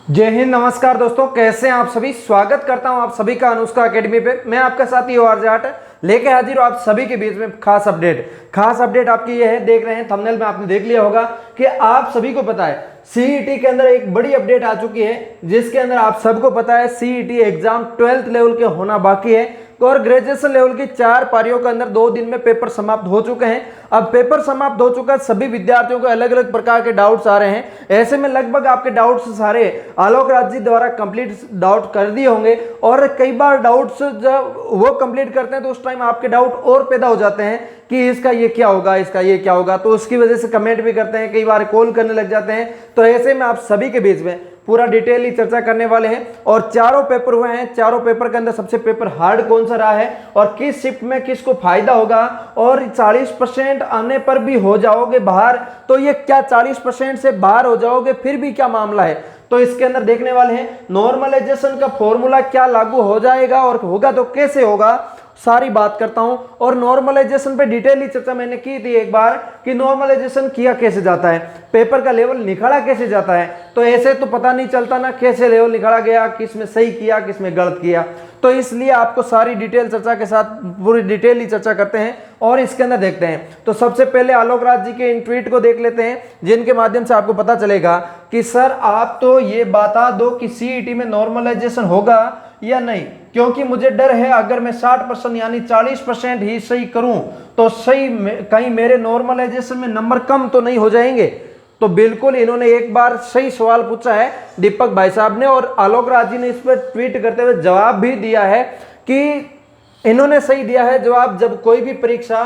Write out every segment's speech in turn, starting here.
जय हिंद, नमस्कार दोस्तों, कैसे हैं आप सभी। स्वागत करता हूं आप सभी का अनुष्का एकेडमी पे। मैं आपका साथी OR जाट लेके हाजिर हूं आप सभी के बीच में खास अपडेट आपकी ये है, देख रहे हैं थंबनेल में आपने देख लिया होगा कि आप सभी को पता है सीईटी के अंदर एक बड़ी अपडेट आ चुकी है, जिसके अंदर आप सबको पता है सीईटी एग्जाम 12th लेवल के होना बाकी है और ग्रेजुएशन लेवल की 4 पारियों के अंदर 2 दिन में पेपर समाप्त हो चुके हैं। अब पेपर समाप्त हो चुका है, सभी विद्यार्थियों को अलग अलग प्रकार के डाउट्स आ रहे हैं। ऐसे में लगभग आपके डाउट्स सारे आलोक राज जी द्वारा कंप्लीट डाउट कर दिए होंगे और कई बार डाउट्स जब वो कंप्लीट करते हैं तो उस टाइम आपके डाउट और पैदा हो जाते हैं कि इसका ये क्या होगा, इसका ये क्या होगा, तो उसकी वजह से कमेंट भी करते हैं, कई बार कॉल करने लग जाते हैं। तो ऐसे में आप सभी के बीच में पूरा डिटेल ही चर्चा करने वाले हैं और चारों पेपर हुए हैं। चारों पेपर के अंदर सबसे पेपर हार्ड कौन सा रहा है और किस शिफ्ट में किसको फायदा होगा, और 40% आने पर भी हो जाओगे बाहर, तो ये क्या 40% से बाहर हो जाओगे फिर भी क्या मामला है, तो इसके अंदर देखने वाले हैं। नॉर्मलाइजेशन का फॉर्मूला क्या लागू हो जाएगा और होगा तो कैसे होगा, सारी बात करता हूं। और नॉर्मलाइजेशन पे डिटेली चर्चा मैंने की थी एक बार कि नॉर्मलाइजेशन किया कैसे जाता है, पेपर का लेवल निकाला कैसे जाता है। तो ऐसे तो पता नहीं चलता ना कैसे लेवल निकाला गया, किसमें सही किया किसमें गलत किया, तो इसलिए आपको सारी डिटेल चर्चा के साथ पूरी डिटेल ही चर्चा करते हैं और इसके अंदर देखते हैं। तो सबसे पहले आलोक राज जी के इन ट्वीट को देख लेते हैं, जिनके माध्यम से आपको पता चलेगा कि सर आप तो ये बता दो कि सीईटी में नॉर्मलाइजेशन होगा या नहीं, क्योंकि मुझे डर है अगर मैं 60% यानी 40% ही सही करूं तो सही कहीं मेरे नॉर्मलाइजेशन में नंबर कम तो नहीं हो जाएंगे। तो बिल्कुल इन्होंने एक बार सही सवाल पूछा है दीपक भाई साहब ने, और आलोक राज जी ने इस पर ट्वीट करते हुए जवाब भी दिया है कि इन्होंने सही दिया है जवाब। जब कोई भी परीक्षा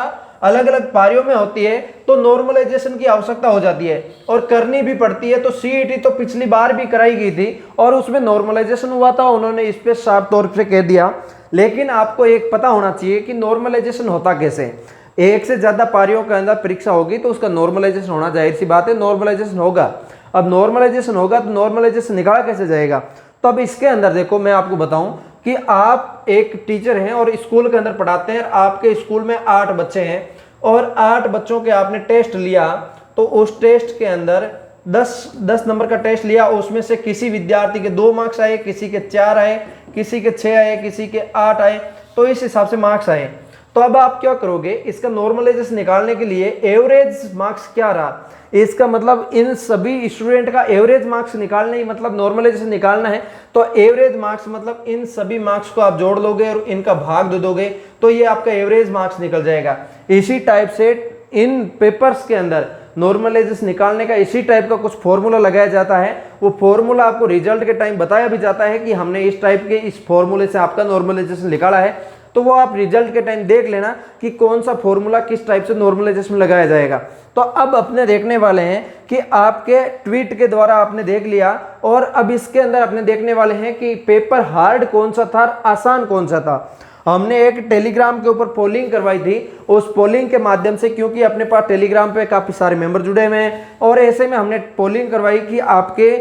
अलग अलग पारियों में होती है तो नॉर्मलाइजेशन की आवश्यकता हो जाती है और करनी भी पड़ती है। तो सीईटी तो पिछली बार भी कराई गई थी और उसमें नॉर्मलाइजेशन हुआ था, उन्होंने इस पे साफ तौर पे कह दिया। लेकिन आपको एक पता होना चाहिए कि नॉर्मलाइजेशन होता कैसे। एक से ज्यादा पारियों के अंदर परीक्षा होगी तो उसका नॉर्मलाइजेशन होना जाहिर सी बात है, नॉर्मलाइजेशन होगा। अब नॉर्मलाइजेशन होगा तो नॉर्मलाइजेशन निकाला कैसे जाएगा। तो अब इसके अंदर देखो, मैं आपको बताऊं कि आप एक टीचर हैं और स्कूल के अंदर पढ़ाते हैं। आपके स्कूल में 8 बच्चे हैं और 8 बच्चों के आपने टेस्ट लिया, तो उस टेस्ट के अंदर 10 नंबर का टेस्ट लिया, उसमें से किसी विद्यार्थी के 2 मार्क्स आए, किसी के 4 आए, किसी के 6 आए, किसी के 8 आए, तो इस हिसाब से मार्क्स आए। तो अब आप क्या करोगे, इसका नॉर्मलाइजेशन निकालने के लिए एवरेज मार्क्स क्या रहा, इसका मतलब इन सभी स्टूडेंट का एवरेज मार्क्स निकालना ही मतलब नॉर्मलाइजेशन निकालना है। तो एवरेज मार्क्स मतलब इन सभी मार्क्स को आप जोड़ लोगे और इनका भाग दे दोगे तो ये आपका एवरेज मार्क्स निकल जाएगा। इसी टाइप से इन पेपर्स के अंदर नॉर्मलाइजेशन निकालने का इसी टाइप का कुछ फॉर्मूला लगाया जाता है। वो फॉर्मूला आपको रिजल्ट के टाइम बताया भी जाता है कि हमने इस टाइप के इस फॉर्मूले से आपका नॉर्मलाइजेशन निकाला है। तो वो आप रिजल्ट के टाइम देख लेना कि कौन सा फॉर्मूला किस टाइप से नॉर्मलाइजेशन में लगाया जाएगा। तो अब अपने देखने वाले हैं कि आपके ट्वीट के द्वारा आपने देख लिया और अब इसके अंदर अपने देखने वाले हैं कि पेपर हार्ड कौन सा था, आसान कौन सा था। हमने एक टेलीग्राम के ऊपर पोलिंग करवाई थी, उस पोलिंग के माध्यम से, क्योंकि अपने पास टेलीग्राम पे काफ़ी सारे मेंबर जुड़े हुए हैं और ऐसे में हमने पोलिंग करवाई कि आपके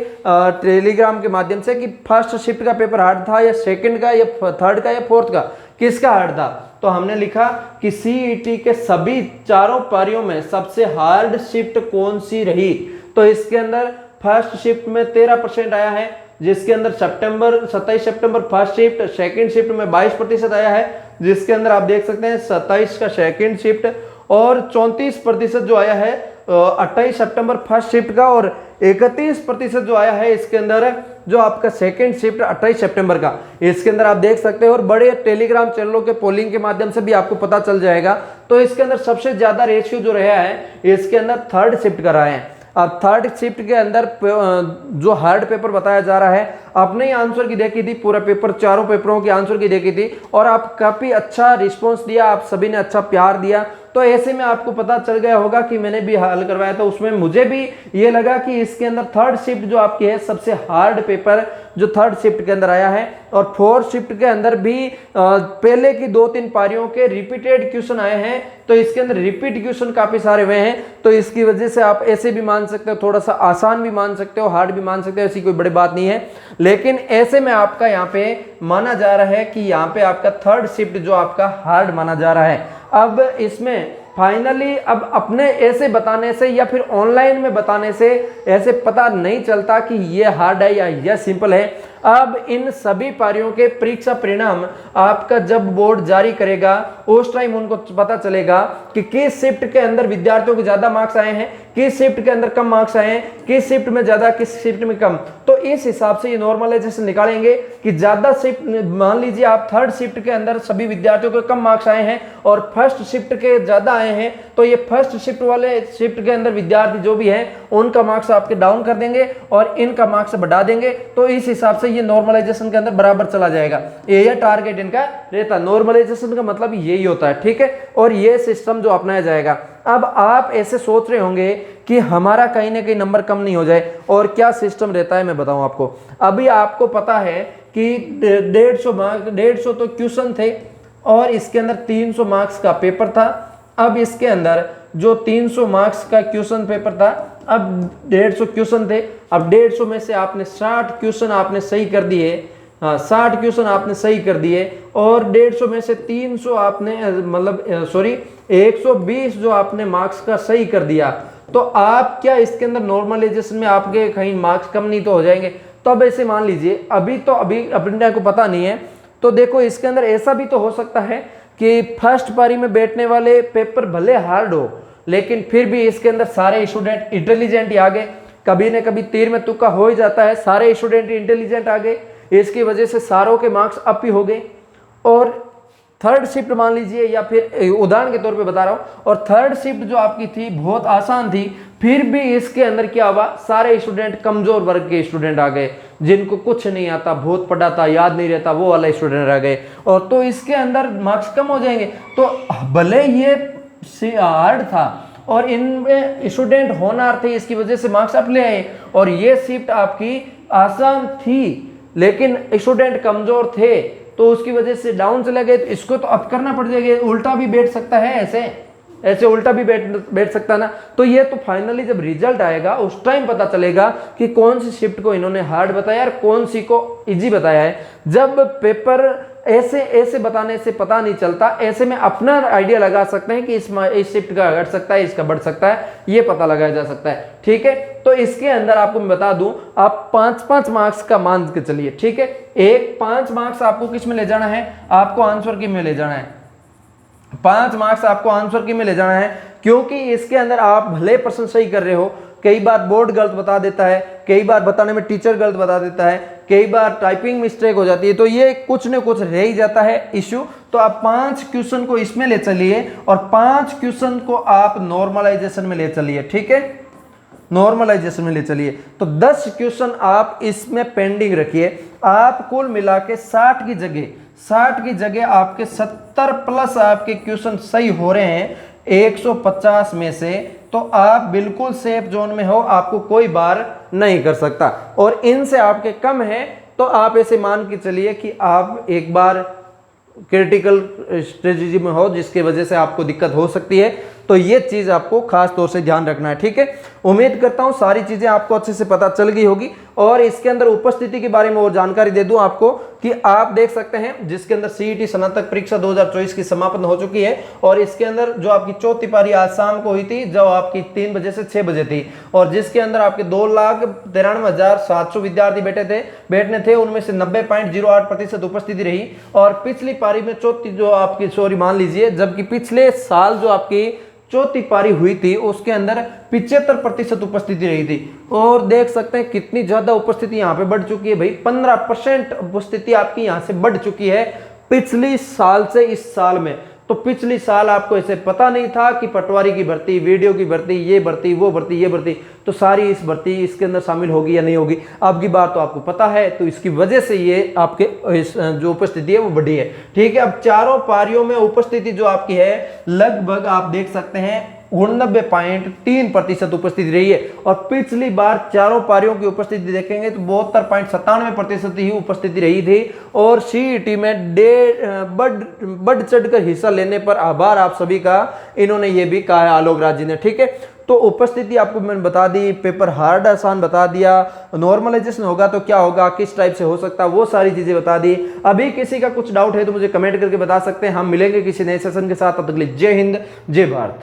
टेलीग्राम के माध्यम से कि फर्स्ट शिफ्ट का पेपर हार्ड था या सेकंड का या थर्ड का या फोर्थ का, किसका हार्ड था। तो हमने लिखा कि सीईटी के सभी चारों पारियों में सबसे हार्ड शिफ्ट कौन सी रही। तो इसके अंदर फर्स्ट शिफ्ट में 13% आया है, जिसके अंदर 27 सितंबर फर्स्ट शिफ्ट, सेकंड शिफ्ट में 22% आया है, जिसके अंदर आप देख सकते हैं 27 का सेकंड शिफ्ट, और 34% जो आया है 28 सितंबर फर्स्ट शिफ्ट का, और 31% जो आया है इसके अंदर जो आपका सेकंड शिफ्ट 28 सितंबर का। इसके अंदर आप देख सकते हैं और बड़े टेलीग्राम चैनलों के पोलिंग के माध्यम से भी आपको पता चल जाएगा। तो इसके अंदर सबसे ज्यादा रेशियो जो रहा है इसके अंदर थर्ड शिफ्ट का रहा है। अब थर्ड शिफ्ट के अंदर जो हार्ड पेपर बताया जा रहा है, आपने आंसर की देखी थी, पूरा पेपर चारों पेपरों की आंसर की देखी थी और आप काफी अच्छा रिस्पांस दिया, आप सभी ने अच्छा प्यार दिया। तो ऐसे में आपको पता चल गया होगा कि मैंने भी हल करवाया था, उसमें मुझे भी ये लगा कि इसके अंदर थर्ड शिफ्ट जो आपकी है सबसे हार्ड पेपर जो थर्ड शिफ्ट के अंदर आया है। और फोर्थ शिफ्ट के अंदर भी पहले की 2-3 पारियों के रिपीटेड क्वेश्चन आए हैं, तो इसके अंदर रिपीट क्वेश्चन काफी सारे हुए हैं। तो इसकी वजह से आप ऐसे भी मान सकते हो, थोड़ा सा आसान भी मान सकते हो, हार्ड भी मान सकते हो, ऐसी कोई बड़ी बात नहीं है। लेकिन ऐसे में आपका यहाँ पे माना जा रहा है कि यहाँ पे आपका थर्ड शिफ्ट जो आपका हार्ड माना जा रहा है। अब इसमें फाइनली अब अपने ऐसे बताने से या फिर ऑनलाइन में बताने से ऐसे पता नहीं चलता कि ये हार्ड है या यह सिंपल है। अब इन सभी पारियों के परीक्षा परिणाम आपका जब बोर्ड जारी करेगा उस टाइम उनको पता चलेगा कि किस शिफ्ट के अंदर विद्यार्थियों के ज्यादा मार्क्स आए हैं, किस शिफ्ट के अंदर कम मार्क्स आए हैं, किस शिफ्ट में ज्यादा किस शिफ्ट में कम। तो इस हिसाब से ये नॉर्मलाइजेशन निकालेंगे कि ज्यादा शिफ्ट, मान लीजिए आप थर्ड शिफ्ट के अंदर सभी विद्यार्थियों को कम मार्क्स आए हैं और फर्स्ट शिफ्ट के ज्यादा आए हैं, तो ये फर्स्ट शिफ्ट वाले शिफ्ट के अंदर विद्यार्थी जो भी हैं उनका मार्क्स आपके डाउन कर देंगे और इनका मार्क्स बढ़ा देंगे। तो इस हिसाब से ये नॉर्मलाइजेशन के अंदर बराबर चला जाएगा। ये टारगेट इनका रहता। नॉर्मलाइजेशन का मतलब यही होता है, ठीक है। और ये सिस्टम जो अपनाया जाएगा। अब आप ऐसे सोच रहे होंगे कि हमारा कहीं ना कहीं नंबर कम नहीं हो जाए, और क्या सिस्टम रहता है मैं बताऊं आपको। अभी आपको पता है कि 150 मार्क्स, 150 तो क्वेश्चन थे और इसके अंदर 300 मार्क्स का पेपर था। अब इसके अंदर जो 300 मार्क्स का क्वेश्चन पेपर था, अब 150 क्वेश्चन थे। अब 150 में से आपने 60 क्वेश्चन आपने सही कर दिए, हाँ 60 क्वेश्चन आपने सही कर दिए, और 150 में से 300 आपने मतलब 120 जो आपने मार्क्स का सही कर दिया। तो आप क्या इसके अंदर नॉर्मलाइजेशन में आपके कहीं मार्क्स कम नहीं तो हो जाएंगे। तो अब ऐसे मान लीजिए अभी अपने को पता नहीं है, तो देखो इसके अंदर ऐसा भी तो हो सकता है कि फर्स्ट पारी में बैठने वाले पेपर भले हार्ड हो, लेकिन फिर भी इसके अंदर सारे स्टूडेंट इंटेलिजेंट ही आ गए। कभी न कभी तीर में तुक्का हो ही जाता है, सारे स्टूडेंट इंटेलिजेंट आ गए, इसकी वजह से सारों के मार्क्स अप ही हो गए। और थर्ड शिफ्ट मान लीजिए, या फिर उदाहरण के तौर पे बता रहा हूं, और थर्ड शिफ्ट जो आपकी थी बहुत आसान थी, फिर भी इसके अंदर क्या हुआ, सारे स्टूडेंट कमजोर वर्ग के स्टूडेंट आ गए, जिनको कुछ नहीं आता, बहुत पढ़ा था याद नहीं रहता, वो वाला स्टूडेंट आ गए, और तो इसके अंदर मार्क्स कम हो जाएंगे। तो भले ये हार्ड था और इनमें स्टूडेंट होनहार थे, इसकी वजह से मार्क्स अप ले आए, और ये शिफ्ट आपकी आसान थी लेकिन स्टूडेंट कमजोर थे तो उसकी वजह से डाउन चले गए। तो इसको तो अप करना पड़ जाएगा। उल्टा भी बैठ सकता है, ऐसे उल्टा भी बैठ सकता है ना। तो ये तो फाइनली जब रिजल्ट आएगा उस टाइम पता चलेगा कि कौन सी शिफ्ट को इन्होंने हार्ड बताया और कौन सी को इजी बताया है। जब पेपर ऐसे बताने से पता नहीं चलता, ऐसे में अपना आइडिया लगा सकते हैं कि इस शिफ्ट का घट सकता है, इसका बढ़ सकता है, ये पता लगाया जा सकता है, ठीक है। तो इसके अंदर आपको मैं बता दूं, आप 5-5 मार्क्स का मान के चलिए, ठीक है। 5 मार्क्स आपको किस में ले जाना है, आपको आंसर की में ले जाना है। 5 मार्क्स आपको आंसर की में ले जाना है, क्योंकि इसके अंदर आप भले प्रश्न सही कर रहे हो, कई बार बोर्ड गलत बता देता है, कई बार बताने में टीचर गलत बता देता है, कई बार टाइपिंग मिस्टेक हो जाती है, तो ये कुछ न कुछ रह ही जाता है इश्यू। तो आप 5 क्वेश्चन को इसमें ले चलिए और 5 क्वेश्चन को आप नॉर्मलाइजेशन में ले चलिए, ठीक है, नॉर्मलाइजेशन में ले चलिए। तो 10 क्वेश्चन आप इसमें पेंडिंग रखिए। आप कुल मिला के 60 की जगह आपके 70 प्लस आपके क्वेश्चन सही हो रहे हैं 150 में से, तो आप बिल्कुल सेफ जोन में हो, आपको कोई बार नहीं कर सकता। और इनसे आपके कम है तो आप ऐसे मान के चलिए कि आप एक बार क्रिटिकल स्ट्रेटजी में हो, जिसकी वजह से आपको दिक्कत हो सकती है। तो ये चीज आपको खास तौर से ध्यान रखना है, ठीक है। उम्मीद करता हूं सारी चीजें आपको अच्छे से पता चल गई होगी। और इसके अंदर उपस्थिति के बारे में और जानकारी दे दूं आपको कि आप देख सकते हैं, जिसके अंदर सीईटी स्नातक परीक्षा 2024 की समापन हो चुकी है, और इसके अंदर जो आपकी चौथी पारी आज शाम को हुई थी, जो आपकी 3 बजे से 6 बजे थी, और जिसके अंदर आपके 2,93,700 विद्यार्थी बैठने थे, उनमें से 90.08% उपस्थिति रही। और पिछली पारी में चौथी जो आपकी मान लीजिए, जबकि पिछले साल जो आपकी चौथी पारी हुई थी उसके अंदर 75% उपस्थिति रही थी। और देख सकते हैं कितनी ज्यादा उपस्थिति यहाँ पे बढ़ चुकी है भाई, 15% उपस्थिति आपकी यहाँ से बढ़ चुकी है पिछली साल से इस साल में। तो पिछली साल आपको ऐसे पता नहीं था कि पटवारी की भर्ती, वीडियो की भर्ती, ये भर्ती, वो भर्ती, ये भर्ती, तो सारी इस भर्ती इसके अंदर शामिल होगी या नहीं होगी, अब की बार तो आपको पता है। तो इसकी वजह से ये आपके जो उपस्थिति है वो बढ़ी है, ठीक है। अब चारों पारियों में उपस्थिति जो आपकी है लगभग आप देख सकते हैं 89.3% उपस्थिति रही है। और पिछली बार चारों पारियों की उपस्थिति देखेंगे तो 72.97% ही उपस्थिति रही थी। और सीईटी में बढ़ चढ़कर हिस्सा लेने पर आभार आप सभी का, इन्होंने ये भी कहा आलोक राज जी ने, ठीक है। तो उपस्थिति आपको मैंने बता दी, पेपर हार्ड आसान बता दिया, नॉर्मलाइजेशन होगा तो क्या होगा, किस टाइप से हो सकता है, वो सारी चीजें बता दी। अभी किसी का कुछ डाउट है तो मुझे कमेंट करके बता सकते हैं। हम मिलेंगे किसी नए सेशन के साथ, तब तक के लिए जय हिंद, जय भारत।